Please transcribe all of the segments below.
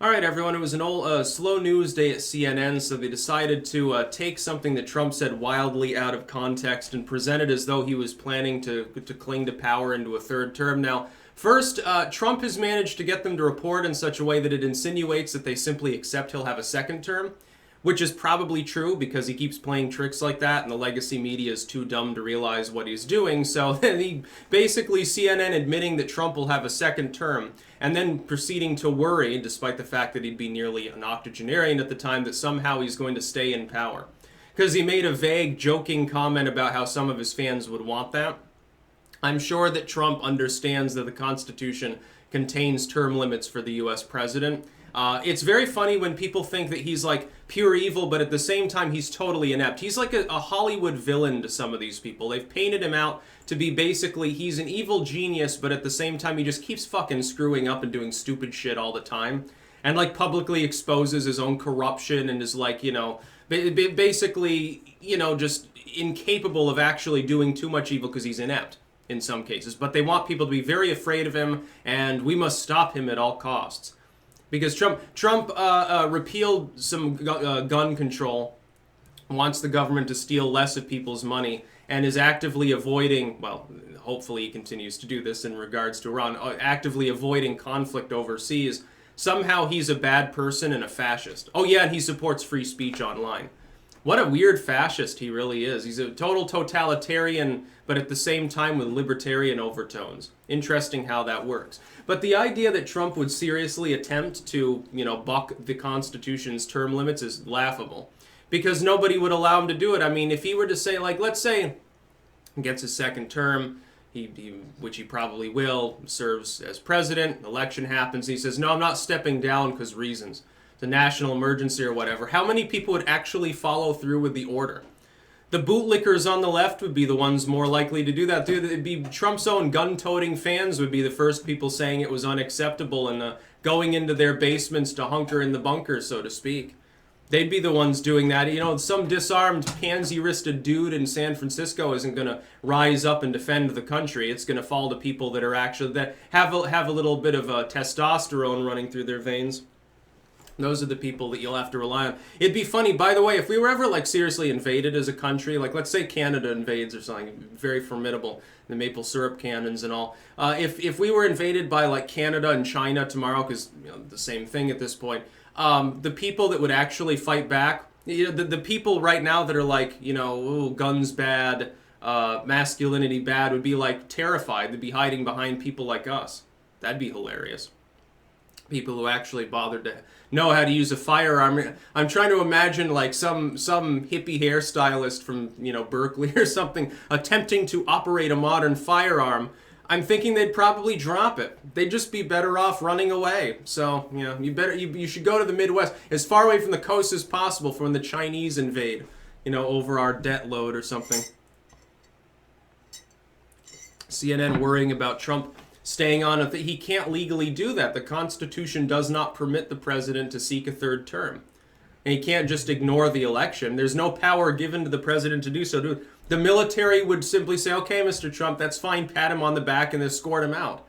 All right, everyone. It was an old slow news day at CNN, so they decided to take something that Trump said wildly out of context and present it as though he was planning to cling to power into a third term. Now, first, Trump has managed to get them to report in such a way that it insinuates that they simply accept he'll have a second term, which is probably true because he keeps playing tricks like that, and the legacy media is too dumb to realize what he's doing. So he basically CNN admitting that Trump will have a second term, and then proceeding to worry, despite the fact that he'd be nearly an octogenarian at the time, that somehow he's going to stay in power. Because he made a vague, joking comment about how some of his fans would want that. I'm sure that Trump understands that the Constitution contains term limits for the U.S. president. It's very funny when people think that he's like pure evil, but at the same time he's totally inept. He's like a Hollywood villain to some of these people. They've painted him out to be basically he's an evil genius, but at the same time he just keeps fucking screwing up and doing stupid shit all the time. And like publicly exposes his own corruption and is like, basically, just incapable of actually doing too much evil because he's inept in some cases. But they want people to be very afraid of him, and we must stop him at all costs. Because Trump repealed some gun control, wants the government to steal less of people's money, and is actively avoiding, well, hopefully he continues to do this in regards to Iran, actively avoiding conflict overseas. Somehow he's a bad person and a fascist. Oh yeah, and he supports free speech online. What a weird fascist he really is. He's a total totalitarian, but at the same time with libertarian overtones. Interesting how that works. But the idea that Trump would seriously attempt to, buck the Constitution's term limits is laughable. Because nobody would allow him to do it. I mean, if he were to say, like, let's say he gets his second term, which he probably will, serves as president, election happens, he says, no, I'm not stepping down because reasons. The national emergency or whatever, how many people would actually follow through with the order? The bootlickers on the left would be the ones more likely to do that. It'd be Trump's own gun-toting fans would be the first people saying it was unacceptable and going into their basements to hunker in the bunker, so to speak. They'd be the ones doing that. Some disarmed, pansy-wristed dude in San Francisco isn't going to rise up and defend the country. It's going to fall to people that are actually, that have a little bit of testosterone running through their veins. Those are the people that you'll have to rely on. It'd be funny, by the way, if we were ever seriously invaded as a country, let's say Canada invades or something very formidable, the maple syrup cannons and all. If we were invaded by Canada and China tomorrow, because the same thing at this point, the people that would actually fight back, the people right now that are guns bad, masculinity bad, would be terrified. They'd be hiding behind people like us. That'd be hilarious. People who actually bothered to know how to use a firearm. I'm trying to imagine some hippie hairstylist from Berkeley or something attempting to operate a modern firearm. I'm thinking they'd probably drop it. They'd just be better off running away. So you should go to the Midwest, as far away from the coast as possible for when the Chinese invade. Over our debt load or something. CNN worrying about Trump staying on. He can't legally do that. The Constitution does not permit the president to seek a third term. And he can't just ignore the election. There's no power given to the president to do so. The military would simply say, okay, Mr. Trump, that's fine, pat him on the back and escort him out.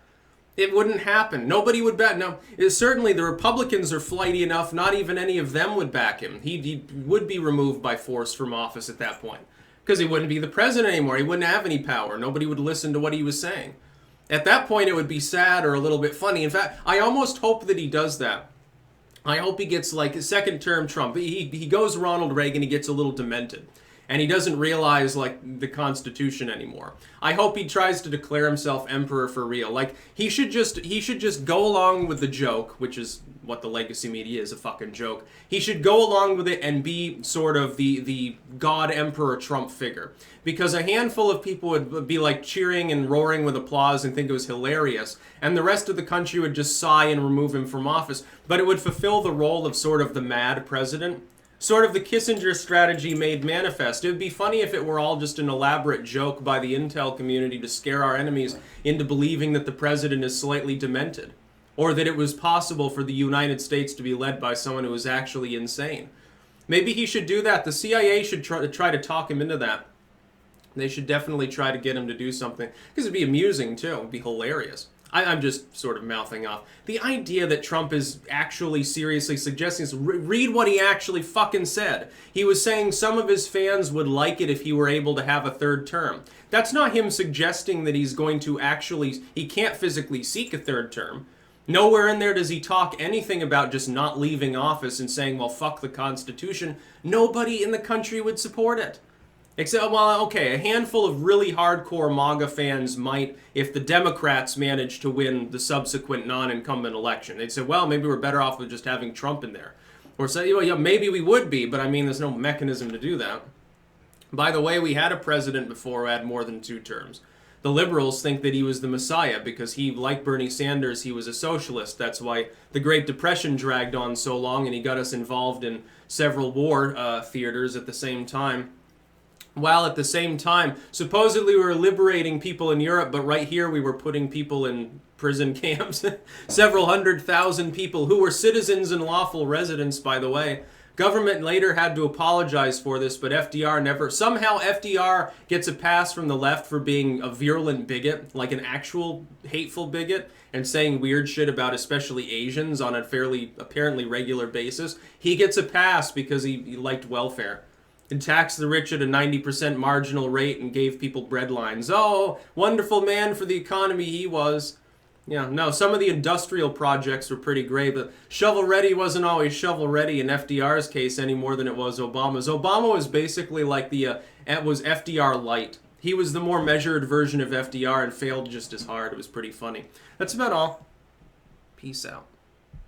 It wouldn't happen. Nobody would back. No, certainly the Republicans are flighty enough, not even any of them would back him. He would be removed by force from office at that point. Because he wouldn't be the president anymore. He wouldn't have any power. Nobody would listen to what he was saying. At that point, it would be sad or a little bit funny. In fact, I almost hope that he does that. I hope he gets a second term Trump. He goes Ronald Reagan, he gets a little demented. And he doesn't realize the Constitution anymore. I hope he tries to declare himself emperor for real. He should just go along with the joke, which is what the legacy media is, a fucking joke. He should go along with it and be sort of the God Emperor Trump figure. Because a handful of people would be cheering and roaring with applause and think it was hilarious, and the rest of the country would just sigh and remove him from office. But it would fulfill the role of sort of the mad president. Sort of the Kissinger strategy made manifest. It would be funny if it were all just an elaborate joke by the intel community to scare our enemies into believing that the president is slightly demented. Or that it was possible for the United States to be led by someone who was actually insane. Maybe he should do that. The CIA should try to talk him into that. They should definitely try to get him to do something. Because it'd be amusing, too. It'd be hilarious. I'm just sort of mouthing off. The idea that Trump is actually seriously suggesting this, read what he actually fucking said. He was saying some of his fans would like it if he were able to have a third term. That's not him suggesting that he's going to actually, he can't physically seek a third term. Nowhere in there does he talk anything about just not leaving office and saying, well, fuck the Constitution. Nobody in the country would support it. Except, well, okay, a handful of really hardcore MAGA fans might, if the Democrats manage to win the subsequent non-incumbent election. They'd say, well, maybe we're better off with just having Trump in there. Or say, well, yeah, maybe we would be, but I mean, there's no mechanism to do that. By the way, we had a president before who had more than 2 terms. The liberals think that he was the Messiah because he, like Bernie Sanders, he was a socialist. That's why the Great Depression dragged on so long and he got us involved in several war theaters at the same time. While at the same time, supposedly we were liberating people in Europe, but right here we were putting people in prison camps. Several 100,000 people who were citizens and lawful residents, by the way. Government later had to apologize for this, but FDR never. Somehow FDR gets a pass from the left for being a virulent bigot, like an actual hateful bigot, and saying weird shit about especially Asians on a fairly apparently regular basis. He gets a pass because he liked welfare. And taxed the rich at a 90% marginal rate and gave people bread lines. Oh, wonderful man for the economy he was. Yeah, no, some of the industrial projects were pretty great, but shovel-ready wasn't always shovel-ready in FDR's case any more than it was Obama's. Obama was basically like it was FDR light. He was the more measured version of FDR and failed just as hard. It was pretty funny. That's about all. Peace out.